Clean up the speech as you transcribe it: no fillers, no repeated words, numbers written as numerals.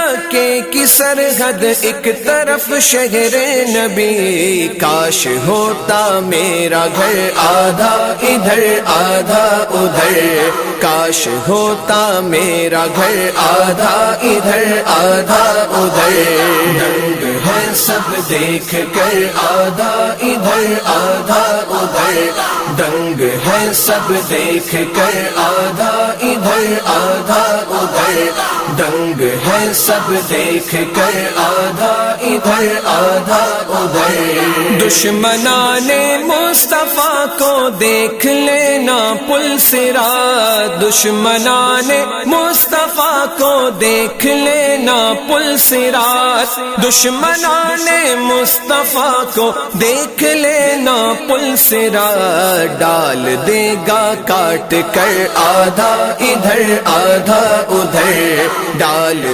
مکے کی سرحد ایک طرف شہر نبی، کاش ہوتا میرا گھر آدھا ادھر آدھا ادھر، کاش ہوتا میرا گھر آدھا ادھر آدھا ادھر، دنگ ہے سب دیکھ کر آدھا ادھر آدھا ادھر، دنگ ہے سب دیکھ کر آدھا ادھر آدھا ادھر، دنگ ہے سب دیکھ کر آدھا ادھر آدھا ادھر، دشمنان مصطفیٰ کو دیکھ لینا پل صراط، دشمنان مصطفیٰ کو دیکھ لینا پل صراط، دشمنان مصطفیٰ کو دیکھ لینا پل صراط، ڈال دے گا کاٹ کر آدھا ادھر آدھا ادھر، ڈال